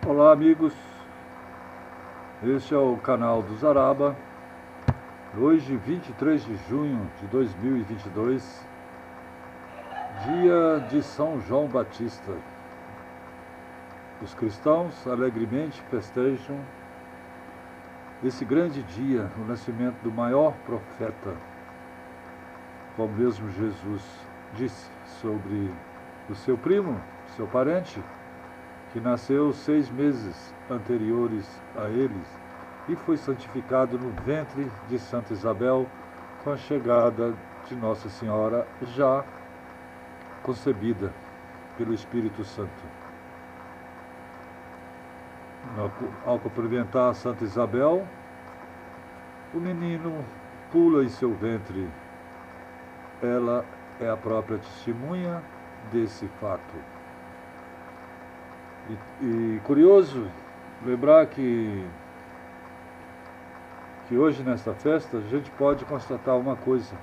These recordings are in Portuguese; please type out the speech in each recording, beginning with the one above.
Olá, amigos. Este é o canal do Zaraba. Hoje, 23 de junho de 2022, dia de São João Batista. Os cristãos alegremente festejam esse grande dia, o nascimento do maior profeta, como mesmo Jesus disse sobre o seu primo, seu parente, que nasceu 6 meses anteriores a eles e foi santificado no ventre de Santa Isabel com a chegada de Nossa Senhora já concebida pelo Espírito Santo. Ao cumprimentar Santa Isabel, o menino pula em seu ventre. Ela é a própria testemunha desse fato. E curioso lembrar que hoje nesta festa a gente pode constatar uma coisa.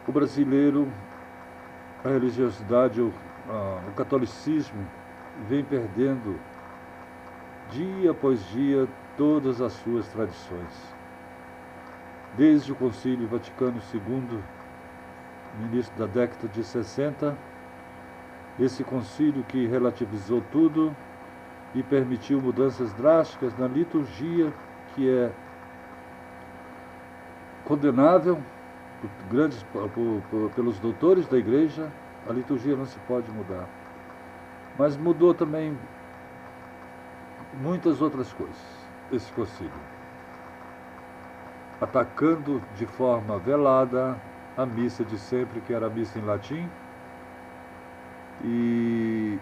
O brasileiro, a religiosidade, o catolicismo vem perdendo dia após dia todas as suas tradições. Desde o Concílio Vaticano II, no início da década de 60, esse concílio que relativizou tudo e permitiu mudanças drásticas na liturgia, que é condenável pelos doutores da igreja. A liturgia não se pode mudar. Mas mudou também muitas outras coisas, esse concílio, atacando de forma velada a missa de sempre, que era a missa em latim, e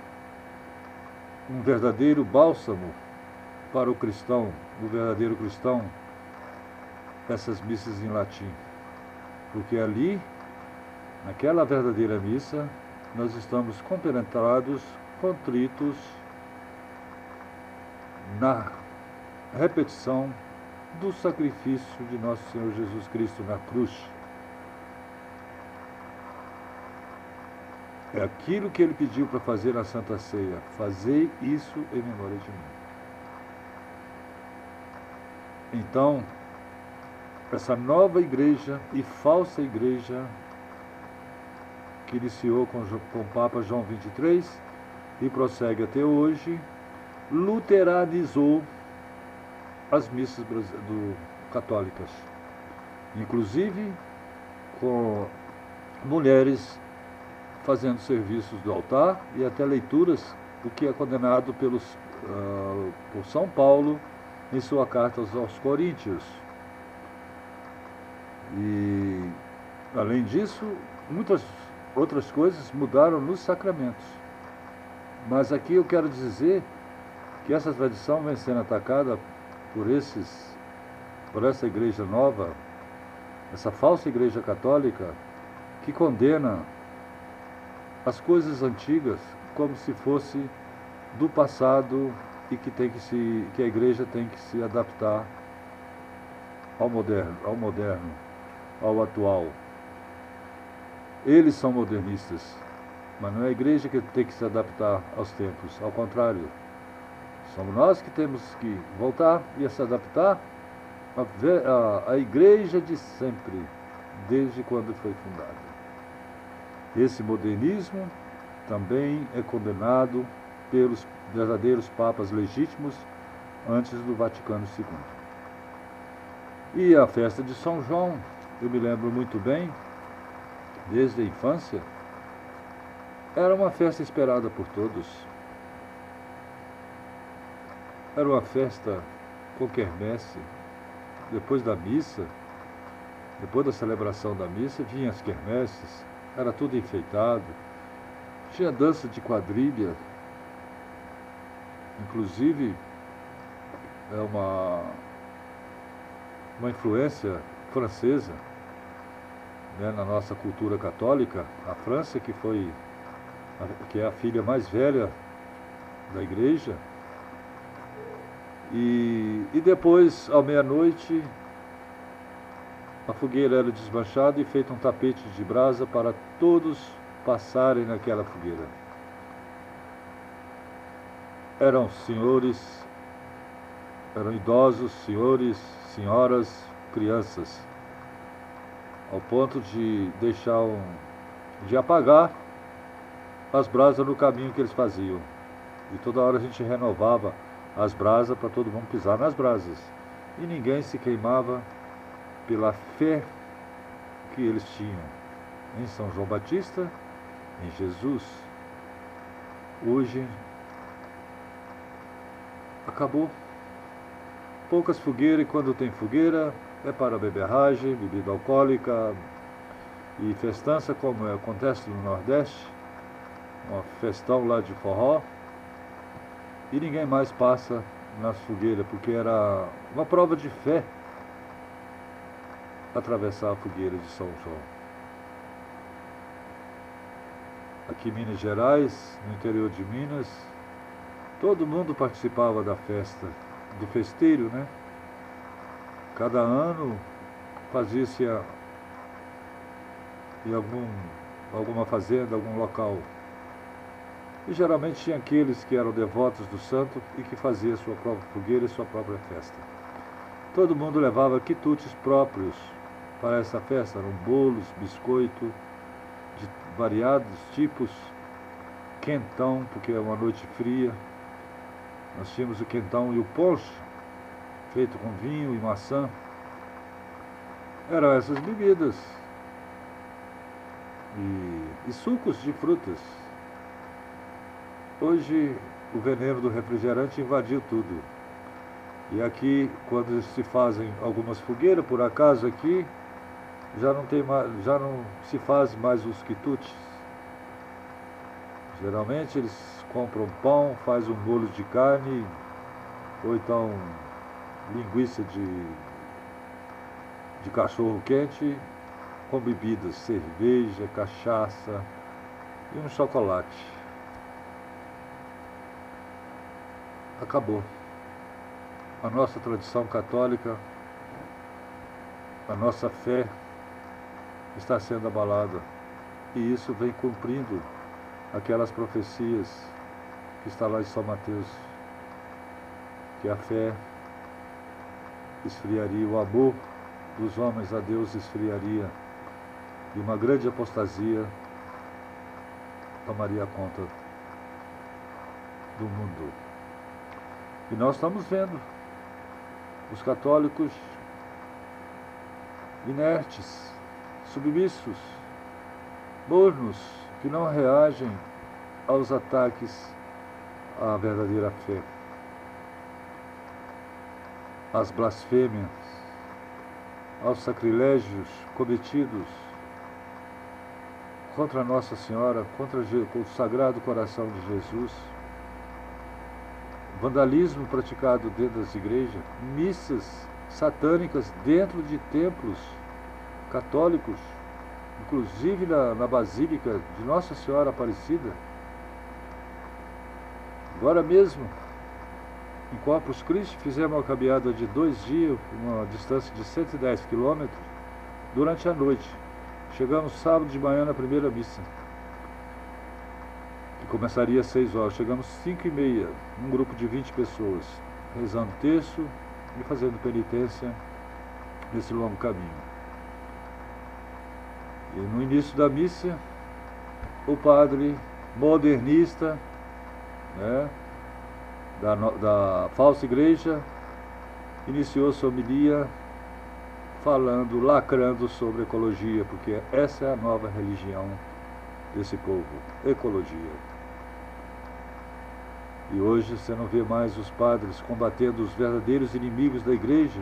um verdadeiro bálsamo para o cristão, o verdadeiro cristão, essas missas em latim. Porque ali, naquela verdadeira missa, nós estamos compenetrados, contritos, na repetição do sacrifício de nosso Senhor Jesus Cristo na cruz. É aquilo que ele pediu para fazer na Santa Ceia. Fazei isso em memória de mim. Então, essa nova igreja e falsa igreja que iniciou com o Papa João XXIII e prossegue até hoje, luteranizou as missas católicas, inclusive com mulheres fazendo serviços do altar e até leituras, o que é condenado por São Paulo em sua carta aos Coríntios. E, além disso, muitas outras coisas mudaram nos sacramentos. Mas aqui eu quero dizer que essa tradição vem sendo atacada por essa igreja nova, essa falsa igreja católica, que condena as coisas antigas como se fosse do passado e que a igreja tem que se adaptar ao moderno, ao atual. Eles são modernistas, mas não é a igreja que tem que se adaptar aos tempos, ao contrário. Somos nós que temos que voltar e se adaptar à igreja de sempre, desde quando foi fundada. Esse modernismo também é condenado pelos verdadeiros papas legítimos antes do Vaticano II. E a festa de São João, eu me lembro muito bem, desde a infância, era uma festa esperada por todos. Era uma festa com quermesse. Depois da missa, depois da celebração da missa, vinham as quermesses, era tudo enfeitado, tinha dança de quadrilha, inclusive é uma influência francesa, né, na nossa cultura católica. A França, que é a filha mais velha da igreja, e depois, à meia-noite, a fogueira era desmanchada e feito um tapete de brasa para todos passarem naquela fogueira. eram senhores, eram idosos, senhores, senhoras, crianças, ao ponto de de apagar as brasas no caminho que eles faziam. E toda hora a gente renovava as brasas para todo mundo pisar nas brasas. E ninguém se queimava pela fé que eles tinham em São João Batista, em Jesus. Hoje acabou. Poucas fogueiras, e quando tem fogueira é para beberragem, bebida alcoólica e festança, como acontece no Nordeste, uma festão lá de forró, e ninguém mais passa nas fogueiras, porque era uma prova de fé atravessar a fogueira de São João. Aqui em Minas Gerais, no interior de Minas, todo mundo participava da festa, do festeiro, né? Cada ano fazia-se em alguma fazenda, algum local. E geralmente tinha aqueles que eram devotos do santo e que faziam sua própria fogueira e sua própria festa. Todo mundo levava quitutes próprios para essa festa, eram bolos, biscoito, de variados tipos, quentão, porque é uma noite fria. Nós tínhamos o quentão e o ponche, feito com vinho e maçã. Eram essas bebidas. E sucos de frutas. Hoje o veneno do refrigerante invadiu tudo. E aqui, quando se fazem algumas fogueiras, por acaso aqui, já não se faz mais os quitutes. Geralmente eles compram pão, faz um bolo de carne, ou então linguiça de cachorro quente, com bebidas, cerveja, cachaça e um chocolate. Acabou. A nossa tradição católica, a nossa fé está sendo abalada. E isso vem cumprindo aquelas profecias que está lá em São Mateus, que a fé esfriaria, o amor dos homens a Deus esfriaria, e uma grande apostasia tomaria conta do mundo. E nós estamos vendo os católicos inertes, submissos, mornos, que não reagem aos ataques à verdadeira fé, às blasfêmias, aos sacrilégios cometidos contra Nossa Senhora, contra o Sagrado Coração de Jesus, vandalismo praticado dentro das igrejas, missas satânicas dentro de templos católicos, inclusive na Basílica de Nossa Senhora Aparecida. Agora mesmo, em Corpus Christi, fizemos uma caminhada de 2 dias, uma distância de 110 quilômetros, durante a noite. Chegamos sábado de manhã na primeira missa, que começaria às 6 horas. Chegamos 5h30, um grupo de 20 pessoas, rezando terço e fazendo penitência nesse longo caminho. E no início da missa, o padre modernista, né, da falsa igreja, iniciou sua homilia lacrando sobre ecologia, porque essa é a nova religião desse povo, ecologia. E hoje você não vê mais os padres combatendo os verdadeiros inimigos da igreja,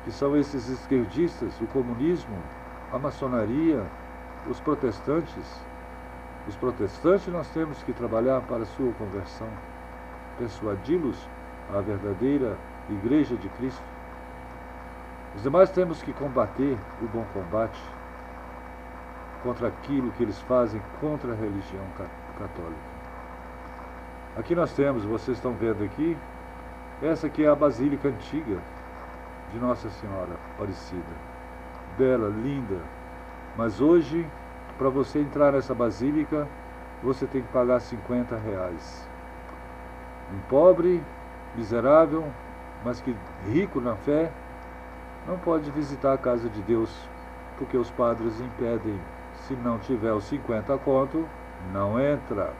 que são esses esquerdistas, o comunismo, a maçonaria, os protestantes. Os protestantes nós temos que trabalhar para a sua conversão, persuadi-los à verdadeira Igreja de Cristo. Os demais temos que combater o bom combate contra aquilo que eles fazem contra a religião católica. Aqui nós temos, vocês estão vendo aqui, essa aqui é a Basílica Antiga de Nossa Senhora Aparecida. Bela, linda, mas hoje, para você entrar nessa basílica, você tem que pagar R$50. Um pobre, miserável, mas que rico na fé, não pode visitar a casa de Deus, porque os padres impedem. Se não tiver os 50 conto, não entra.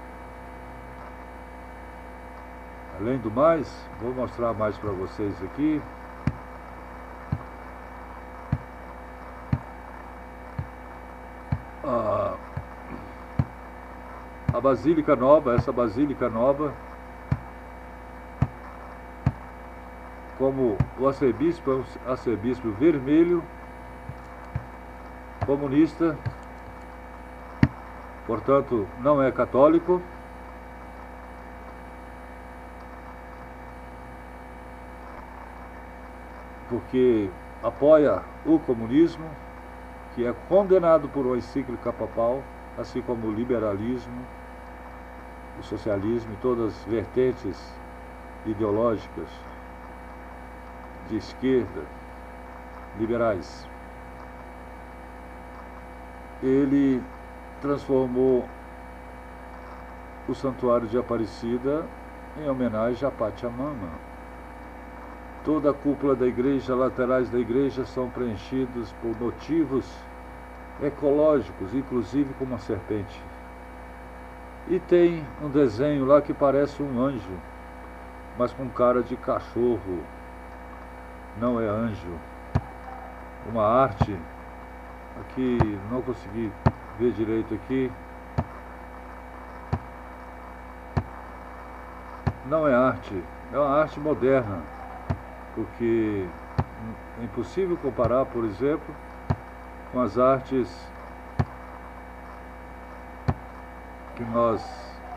Além do mais, vou mostrar mais para vocês aqui. A Basílica Nova, essa Basílica Nova, como o arcebispo é um arcebispo vermelho, comunista, portanto não é católico, porque apoia o comunismo, que é condenado por uma encíclica papal, assim como o liberalismo, o socialismo e todas as vertentes ideológicas de esquerda, liberais. Ele transformou o Santuário de Aparecida em homenagem a Pachamama. Toda a cúpula da igreja, laterais da igreja são preenchidos por motivos ecológicos, inclusive com uma serpente. E tem um desenho lá que parece um anjo, mas com cara de cachorro. Não é anjo. Uma arte, aqui não consegui ver direito aqui. Não é arte, é uma arte moderna, porque é impossível comparar, por exemplo, com as artes que nós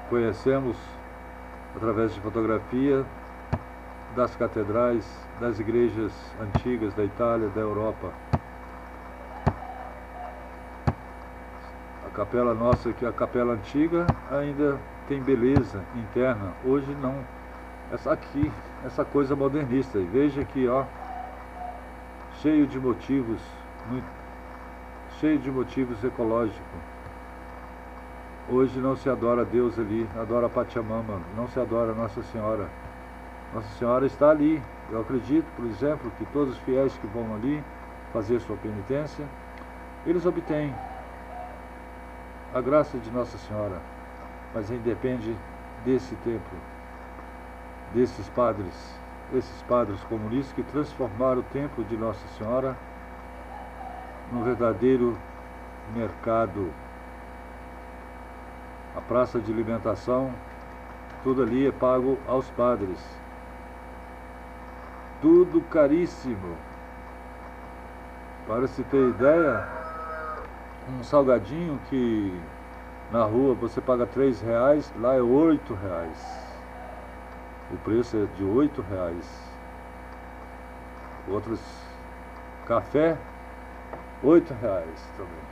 conhecemos através de fotografia das catedrais, das igrejas antigas da Itália, da Europa. A capela nossa, que é a capela antiga, ainda tem beleza interna. Hoje não. Essa aqui, essa coisa modernista. E veja aqui, ó, cheio de motivos, cheio de motivos ecológicos. Hoje não se adora Deus ali, adora Pachamama, não se adora Nossa Senhora. Nossa Senhora está ali. Eu acredito, por exemplo, que todos os fiéis que vão ali fazer sua penitência, eles obtêm a graça de Nossa Senhora, mas independe desse templo, desses padres, esses padres comunistas que transformaram o templo de Nossa Senhora num verdadeiro mercado. A praça de alimentação, tudo ali é pago aos padres. Tudo caríssimo. Para se ter ideia, um salgadinho que na rua você paga R$3, lá é R$8. O preço é de R$8. Outros, café, R$8 também.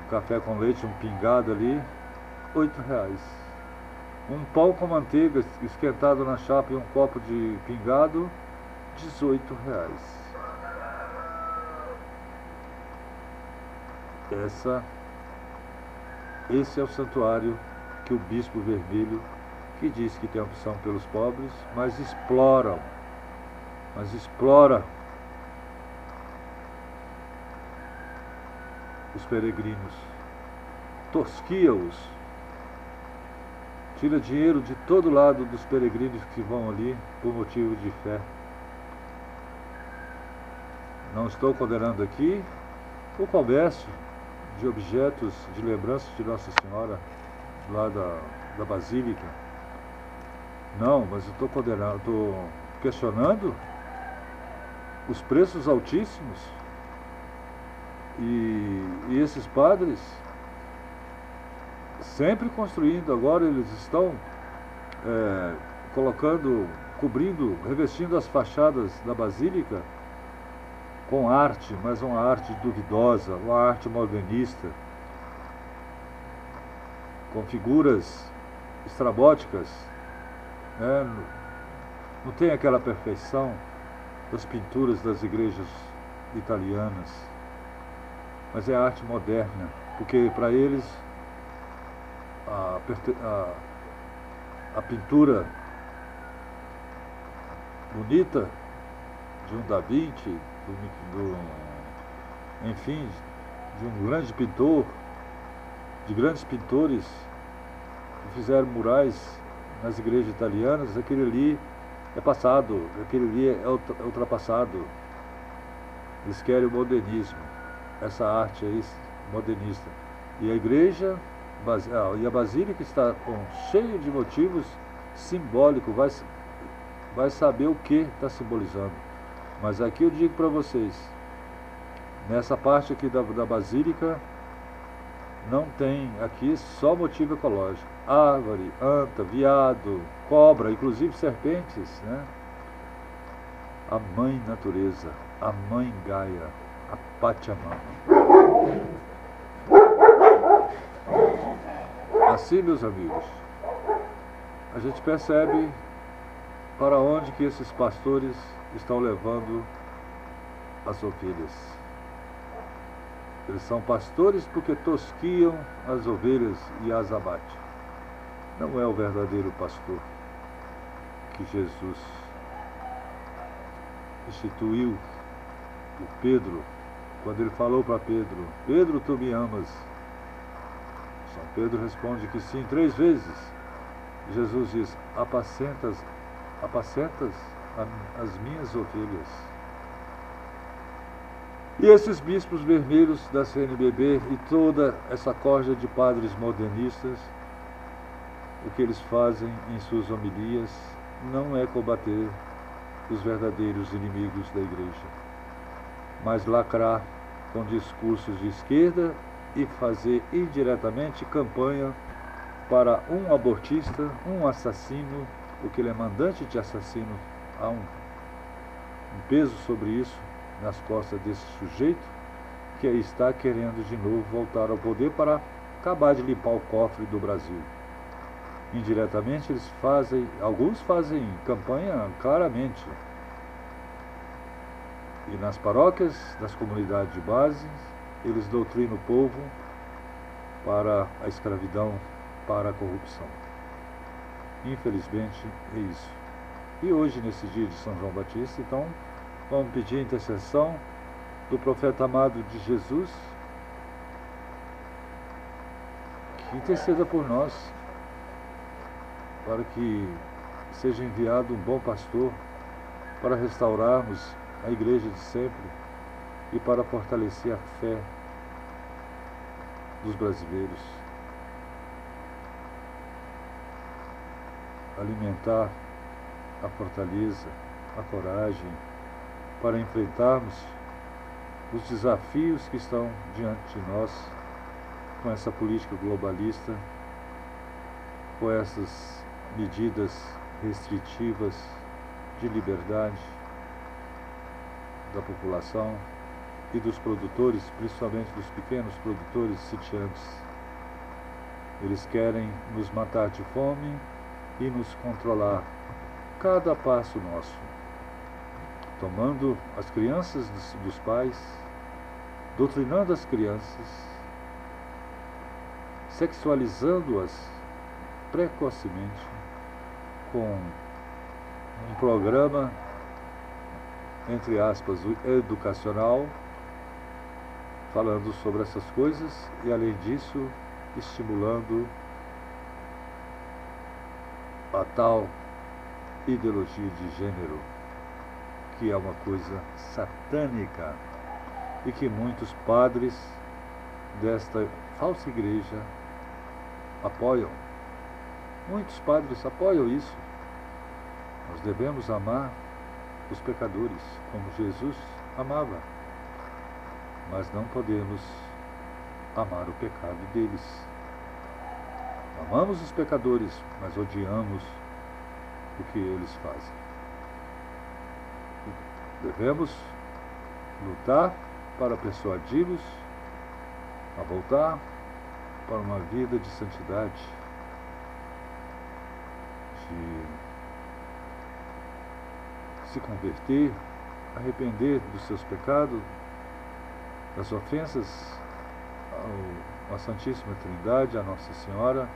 Um café com leite, um pingado ali, R$8. Um pão com manteiga esquentado na chapa e um copo de pingado, R$18. Esse é o santuário que o Bispo Vermelho, que diz que tem opção pelos pobres, mas explora os peregrinos, tosquia-os, tira dinheiro de todo lado dos peregrinos que vão ali por motivo de fé. Não estou condenando aqui o comércio de objetos de lembrança de Nossa Senhora lá da Basílica. Não, mas eu estou condenando, estou questionando os preços altíssimos e esses padres sempre construindo. Agora eles estão colocando, cobrindo, revestindo as fachadas da Basílica com arte, mas uma arte duvidosa, uma arte modernista, com figuras estrabóticas, né? Não tem aquela perfeição das pinturas das igrejas italianas, mas é arte moderna, porque para eles a pintura bonita de um Da Vinci, enfim, de um grande pintor, de grandes pintores que fizeram murais nas igrejas italianas, aquele ali é passado, aquele ali é ultrapassado. Eles querem o modernismo, essa arte aí modernista. E a igreja, e a basílica está cheia de motivos simbólicos, vai saber o que está simbolizando. Mas aqui eu digo para vocês, nessa parte aqui da basílica, não tem aqui só motivo ecológico. Árvore, anta, veado, cobra, inclusive serpentes, né? A mãe natureza, a mãe Gaia, a Pachamama. Assim, meus amigos, a gente percebe para onde que esses pastores estão levando as ovelhas. Eles são pastores porque tosquiam as ovelhas e as abatem. Não é o verdadeiro pastor que Jesus instituiu o Pedro, quando ele falou para Pedro: Pedro, tu me amas? São Pedro responde que sim 3 vezes. Jesus diz: apacentas as minhas ovelhas. E esses bispos vermelhos da CNBB e toda essa corja de padres modernistas, o que eles fazem em suas homilias não é combater os verdadeiros inimigos da igreja, mas lacrar com discursos de esquerda e fazer indiretamente campanha para um abortista, um assassino, porque ele é mandante de assassino. Há um peso sobre isso nas costas desse sujeito que aí está querendo de novo voltar ao poder para acabar de limpar o cofre do Brasil. Indiretamente eles fazem, alguns fazem campanha claramente. E nas paróquias, nas comunidades de base, eles doutrinam o povo para a escravidão, para a corrupção. Infelizmente é isso. E hoje, nesse dia de São João Batista, então, vamos pedir a intercessão do profeta amado de Jesus, que interceda por nós, para que seja enviado um bom pastor para restaurarmos a igreja de sempre e para fortalecer a fé dos brasileiros, alimentar a fortaleza, a coragem para enfrentarmos os desafios que estão diante de nós com essa política globalista, com essas medidas restritivas de liberdade da população e dos produtores, principalmente dos pequenos produtores sitiantes. Eles querem nos matar de fome e nos controlar cada passo nosso, tomando as crianças dos pais, doutrinando as crianças, sexualizando-as precocemente com um programa, entre aspas, educacional, falando sobre essas coisas e, além disso, estimulando a tal ideologia de gênero, que é uma coisa satânica e que muitos padres desta falsa igreja apoiam. Muitos padres apoiam isso. Nós devemos amar os pecadores como Jesus amava, mas não podemos amar o pecado deles. Amamos os pecadores, mas odiamos o que eles fazem. Devemos lutar para persuadi-los a voltar para uma vida de santidade, de se converter, arrepender dos seus pecados, das ofensas à Santíssima Trindade, à Nossa Senhora,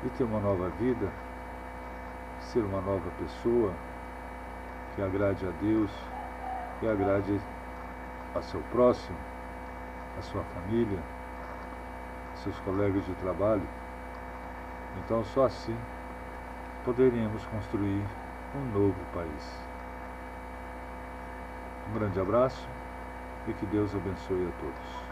e ter uma nova vida ser uma nova pessoa que agrade a Deus, que agrade a seu próximo, a sua família, seus colegas de trabalho. Então só assim poderíamos construir um novo país. Um grande abraço e que Deus abençoe a todos.